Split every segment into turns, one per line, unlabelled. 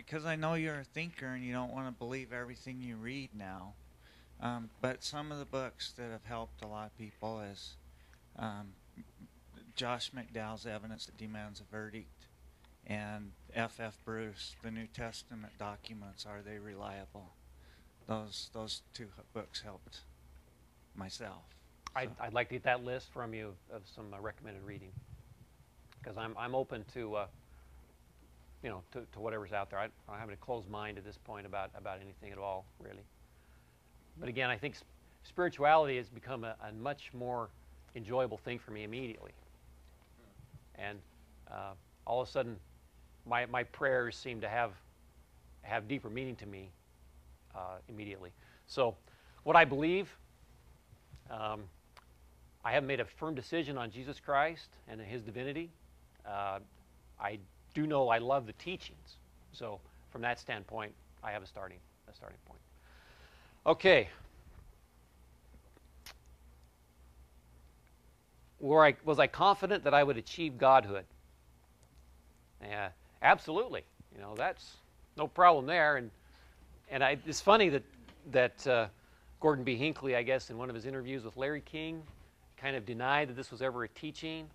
because I know you're a thinker and you don't want to believe everything you read now. But some of the books that have helped a lot of people is um, Josh McDowell's Evidence That Demands a Verdict and F. Bruce, The New Testament Documents, Are They Reliable? Those two books helped myself. So.
I'd like to get that list from you of some recommended reading, because I'm open to to whatever's out there. I don't have a closed mind at this point about anything at all, really. But again, I think spirituality has become a much more enjoyable thing for me immediately. And all of a sudden, my prayers seem to have deeper meaning to me immediately. So what I believe, I haven't made a firm decision on Jesus Christ and His divinity. I do know I love the teachings. So from that standpoint, I have a starting point. Okay. Was I confident that I would achieve godhood? Yeah, absolutely. That's no problem there. And it's funny that Gordon B. Hinckley, I guess, in one of his interviews with Larry King, kind of denied that this was ever a teaching.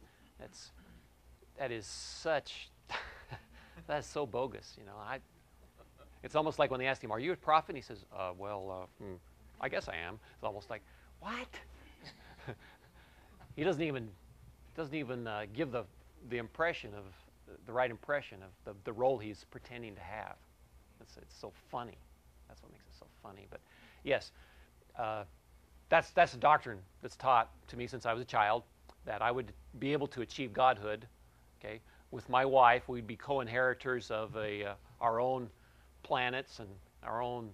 That is so bogus. It's almost like when they asked him, "Are you a prophet?" And he says, I guess I am." It's almost like, what? He doesn't even give the impression of the right impression of the role he's pretending to have. It's so funny. That's what makes it so funny. But yes, that's a doctrine that's taught to me since I was a child, that I would be able to achieve godhood. Okay, with my wife, we'd be co-inheritors of our own planets and our own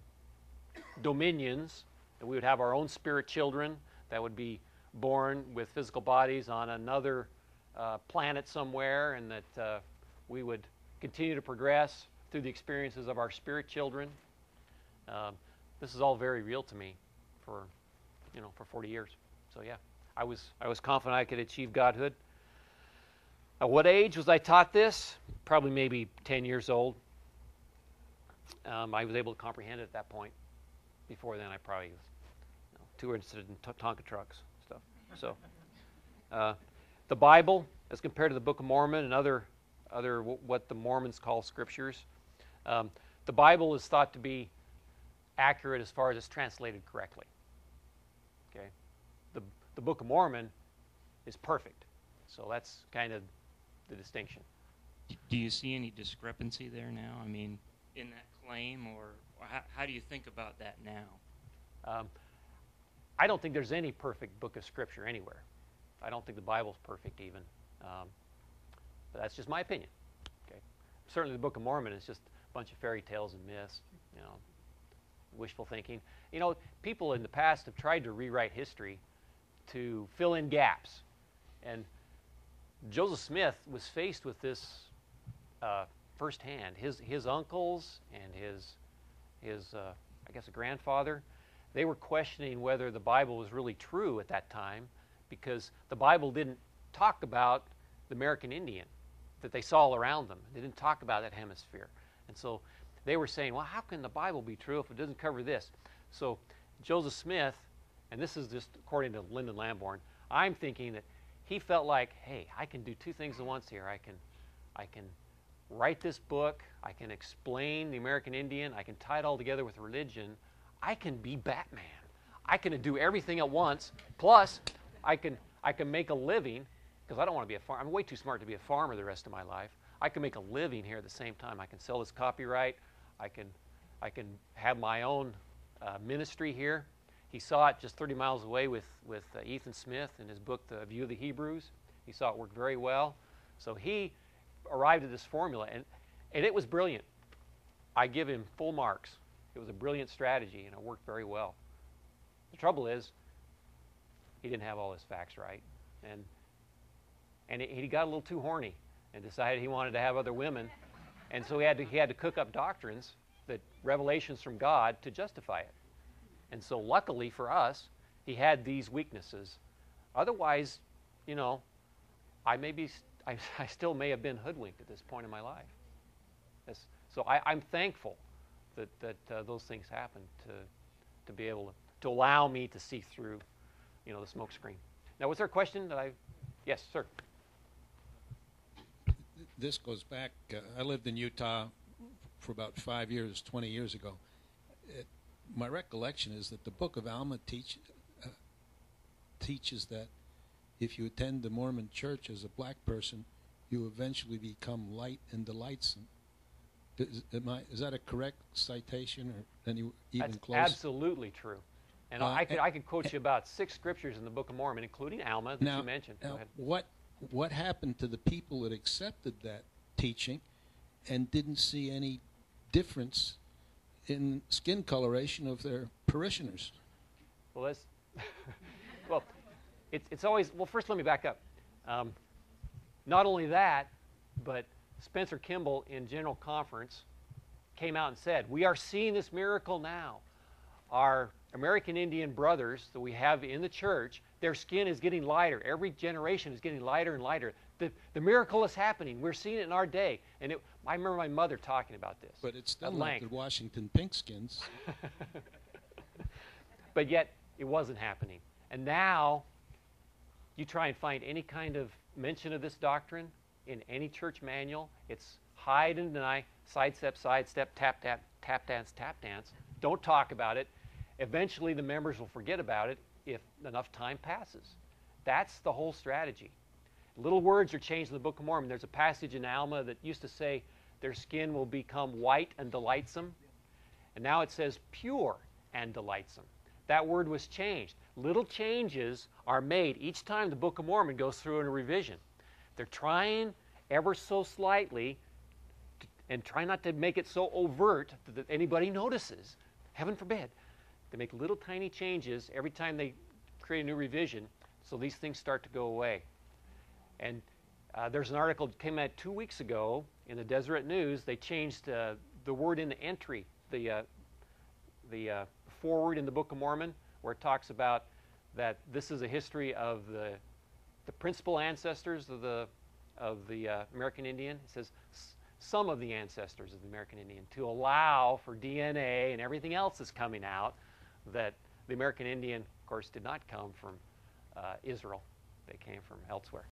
dominions. That we would have our own spirit children that would be born with physical bodies on another planet somewhere, and that we would continue to progress through the experiences of our spirit children. This is all very real to me for 40 years. So yeah, I was confident I could achieve godhood. At what age was I taught this? Probably maybe 10 years old. I was able to comprehend it at that point. Before then, I probably was too interested in Tonka trucks and stuff. So, the Bible, as compared to the Book of Mormon and other what the Mormons call scriptures, the Bible is thought to be accurate as far as it's translated correctly. Okay, the Book of Mormon is perfect. So that's kind of the distinction.
Do you see any discrepancy there now? I mean, in that claim, or how do you think about that now?
I don't think there's any perfect book of Scripture anywhere. I don't think the Bible's perfect even. But that's just my opinion. Okay. Certainly the Book of Mormon is just a bunch of fairy tales and myths, wishful thinking. People in the past have tried to rewrite history to fill in gaps. And Joseph Smith was faced with this firsthand. His uncles and his I guess a grandfather, they were questioning whether the Bible was really true at that time, because the Bible didn't talk about the American Indian that they saw all around them. They didn't talk about that hemisphere. And so they were saying, well, how can the Bible be true if it doesn't cover this? So Joseph Smith, and this is just according to Lyndon Lamborn, I'm thinking that he felt like, hey, I can do two things at once here. I can write this book. I can explain the American Indian. I can tie it all together with religion. I can be Batman. I can do everything at once. Plus, I can make a living, because I don't want to be a farmer. I'm way too smart to be a farmer the rest of my life. I can make a living here at the same time. I can sell this copyright. I can have my own ministry here. He saw it just 30 miles away with Ethan Smith in his book, The View of the Hebrews. He saw it work very well. So he arrived at this formula, and it was brilliant. I give him full marks. It was a brilliant strategy, and it worked very well. The trouble is, he didn't have all his facts right, and he got a little too horny and decided he wanted to have other women, and so he had to cook up doctrines, that revelations from God, to justify it. And so luckily for us, he had these weaknesses. Otherwise, I still may have been hoodwinked at this point in my life. So I'm thankful that those things happened to be able to allow me to see through, the smoke screen. Now, was there a question that I? Yes, sir.
This goes back. I lived in Utah for about 5 years, 20 years ago. My recollection is that the Book of Alma teaches that if you attend the Mormon church as a black person, you eventually become light and delightsome. Is that a correct citation, or even
That's
close?
Absolutely true. And I could quote you about 6 scriptures in the Book of Mormon, including Alma that you mentioned. Go ahead.
What happened to the people that accepted that teaching and didn't see any difference in skin coloration of their parishioners?
Well, that's well, it's always first let me back up. Not only that, but Spencer Kimball in General Conference came out and said, "We are seeing this miracle now. Our American Indian brothers that we have in the church, their skin is getting lighter. Every generation is getting lighter and lighter. The miracle is happening. We're seeing it in our day." And I remember my mother talking about this.
But it's still not the Washington Pinkskins.
But yet, it wasn't happening. And now, you try and find any kind of mention of this doctrine in any church manual. It's hide and deny, sidestep, tap, tap, tap dance, tap dance. Don't talk about it. Eventually, the members will forget about it if enough time passes. That's the whole strategy. Little words are changed in the Book of Mormon. There's a passage in Alma that used to say their skin will become white and delightsome. And now it says pure and delightsome. That word was changed. Little changes are made each time the Book of Mormon goes through a revision. They're trying ever so slightly and try not to make it so overt that anybody notices. Heaven forbid. They make little tiny changes every time they create a new revision, so these things start to go away. And there's an article that came out 2 weeks ago in the Deseret News. They changed the word in the entry, the foreword in the Book of Mormon, where it talks about that this is a history of the principal ancestors of the American Indian. It says some of the ancestors of the American Indian, to allow for DNA and everything else that's coming out, that the American Indian, of course, did not come from Israel. They came from elsewhere.